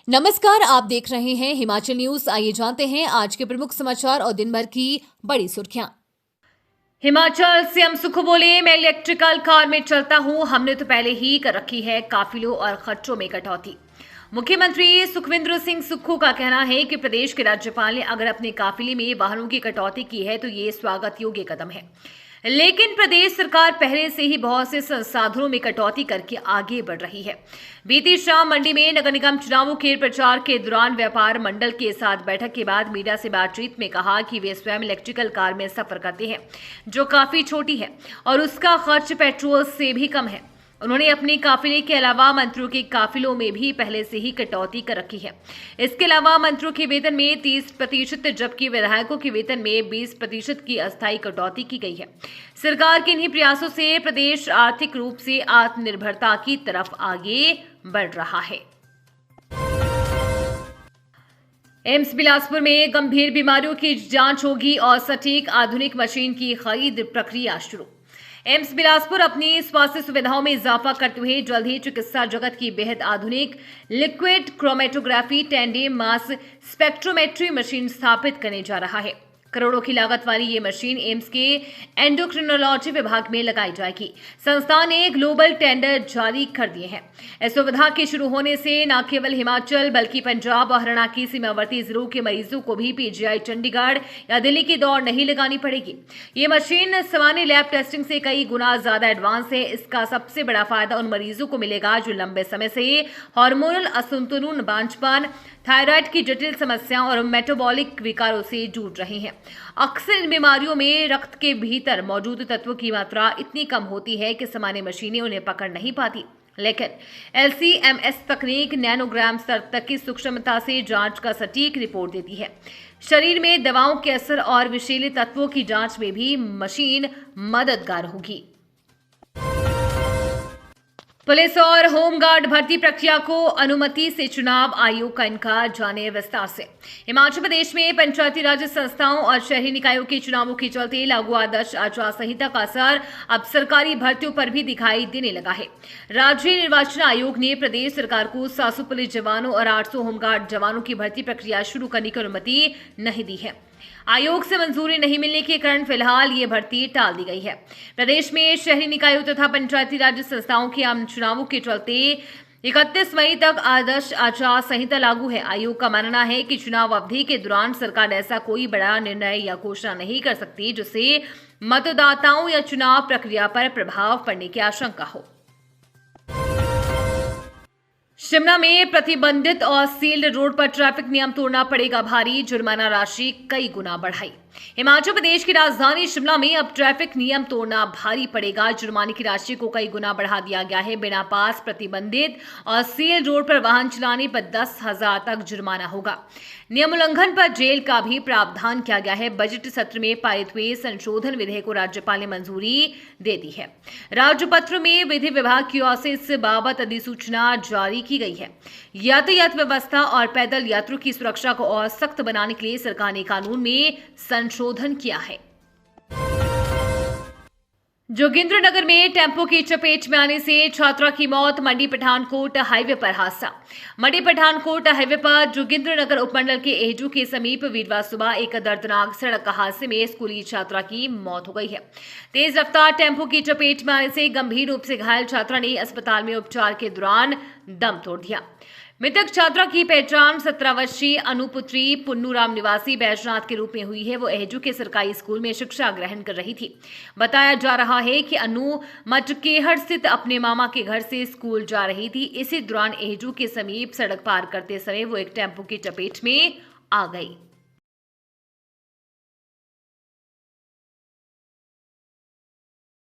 नमस्कार, आप देख रहे हैं हिमाचल न्यूज। आइए जानते हैं आज के प्रमुख समाचार और दिन भर की बड़ी सुर्खियां। हिमाचल सीएम सुक्खू बोले, मैं इलेक्ट्रिकल कार में चलता हूं। हमने तो पहले ही कर रखी है काफिलों और खर्चों में कटौती। मुख्यमंत्री सुखविंदर सिंह सुक्खू का कहना है कि प्रदेश के राज्यपाल ने अगर अपने काफिले में वाहनों की कटौती की है तो ये स्वागत योग्य कदम है, लेकिन प्रदेश सरकार पहले से ही बहुत से संसाधनों में कटौती करके आगे बढ़ रही है। बीती शाम मंडी में नगर निगम चुनावों के प्रचार के दौरान व्यापार मंडल के साथ बैठक के बाद मीडिया से बातचीत में कहा कि वे स्वयं इलेक्ट्रिकल कार में सफर करते हैं, जो काफी छोटी है और उसका खर्च पेट्रोल से भी कम है। उन्होंने अपने काफिले के अलावा मंत्रियों के काफिलों में भी पहले से ही कटौती कर रखी है। इसके अलावा मंत्रियों के वेतन में 30%, जबकि विधायकों के वेतन में 20% की अस्थायी कटौती की गई है। सरकार के इन्हीं प्रयासों से प्रदेश आर्थिक रूप से आत्मनिर्भरता की तरफ आगे बढ़ रहा है। एम्स बिलासपुर में गंभीर बीमारियों की जांच होगी और सटीक आधुनिक मशीन की खरीद प्रक्रिया शुरू। एम्स बिलासपुर अपनी स्वास्थ्य सुविधाओं में इजाफा करते हुए जल्द ही चिकित्सा जगत की बेहद आधुनिक liquid chromatography 10D mass spectrometry machine स्थापित करने जा रहा है। करोड़ों की लागत वाली ये मशीन एम्स के एंडोक्रिनोलॉजी विभाग में लगाई जाएगी। संस्थान ने ग्लोबल टेंडर जारी कर दिए हैं। इस सुविधा के शुरू होने से न केवल हिमाचल बल्कि पंजाब और हरियाणा की सीमावर्ती जिलों के मरीजों को भी पीजीआई चंडीगढ़ या दिल्ली की दौड़ नहीं लगानी पड़ेगी। ये मशीन सामान्य लैब टेस्टिंग से कई गुना ज्यादा एडवांस है। इसका सबसे बड़ा फायदा उन मरीजों को मिलेगा जो लंबे समय से हार्मोनल असंतुलन, बांझपन, थायराइड की जटिल समस्याओं और मेटाबॉलिक विकारों से जूझ रहे हैं। अक्सर इन बीमारियों में रक्त के भीतर मौजूद तत्वों की मात्रा इतनी कम होती है कि सामान्य मशीनें उन्हें पकड़ नहीं पाती, लेकिन LC-MS तकनीक नैनोग्राम स्तर तक की सूक्ष्मता से जांच का सटीक रिपोर्ट देती है। शरीर में दवाओं के असर और विषैले तत्वों की जांच में भी मशीन मददगार होगी। पुलिस और होमगार्ड भर्ती प्रक्रिया को अनुमति से चुनाव आयोग का इनकार, जाने विस्तार से। हिमाचल प्रदेश में पंचायती राज संस्थाओं और शहरी निकायों के चुनावों के चलते लागू आदर्श आचार संहिता का असर अब सरकारी भर्तियों पर भी दिखाई देने लगा है। राज्य निर्वाचन आयोग ने प्रदेश सरकार को 700 पुलिस जवानों और 800 होमगार्ड जवानों की भर्ती प्रक्रिया शुरू करने की अनुमति नहीं दी है। आयोग से मंजूरी नहीं मिलने के कारण फिलहाल ये भर्ती टाल दी गई है। प्रदेश में शहरी निकायों तथा पंचायती राज संस्थाओं के आम चुनावों के चलते 31 मई तक आदर्श आचार संहिता लागू है। आयोग का मानना है कि चुनाव अवधि के दौरान सरकार ऐसा कोई बड़ा निर्णय या घोषणा नहीं कर सकती जिससे मतदाताओं या चुनाव प्रक्रिया पर प्रभाव पड़ने की आशंका हो। शिमला में प्रतिबंधित और सील्ड रोड पर ट्रैफिक नियम तोड़ना पड़ेगा भारी, जुर्माना राशि कई गुना बढ़ाई। हिमाचल प्रदेश की राजधानी शिमला में अब ट्रैफिक नियम तोड़ना भारी पड़ेगा। जुर्माने की राशि को कई गुना बढ़ा दिया गया है। बिना पास, प्रतिबंधित और सील्ड रोड पर वाहन चलाने पर 10,000 तक जुर्माना होगा। नियम उल्लंघन पर जेल का भी प्रावधान किया गया है। बजट सत्र में पारित हुए संशोधन विधेयक को राज्यपाल ने मंजूरी दे दी है। राज्यपत्र में विधि विभाग की ओर से इस बाबत अधिसूचना जारी की गई है। यातायात व्यवस्था और पैदल यात्रियों की सुरक्षा को और सख्त बनाने के लिए सरकार ने कानून में संशोधन किया है। जोगिंद्रनगर में टेम्पो की चपेट में आने से छात्रा की मौत। मंडी पठानकोट हाईवे पर हादसा। मंडी पठानकोट हाईवे पर जोगिंद्रनगर उपमंडल के एहजू के समीप वीरवार सुबह एक दर्दनाक सड़क हादसे में स्कूली छात्रा की मौत हो गई है। तेज रफ्तार टेम्पो की चपेट में आने से गंभीर रूप से घायल छात्रा ने अस्पताल में उपचार के दौरान दम तोड़ दिया। मृतक छात्रा की पहचान 17 वर्षीय अनुपुत्री पुन्नूराम निवासी बैजनाथ के रूप में हुई है। वो एहजू के सरकारी स्कूल में शिक्षा ग्रहण कर रही थी। बताया जा रहा है कि अनु मटकेहड़ स्थित अपने मामा के घर से स्कूल जा रही थी। इसी दौरान एहजू के समीप सड़क पार करते समय वो एक टेम्पो की चपेट में आ गई।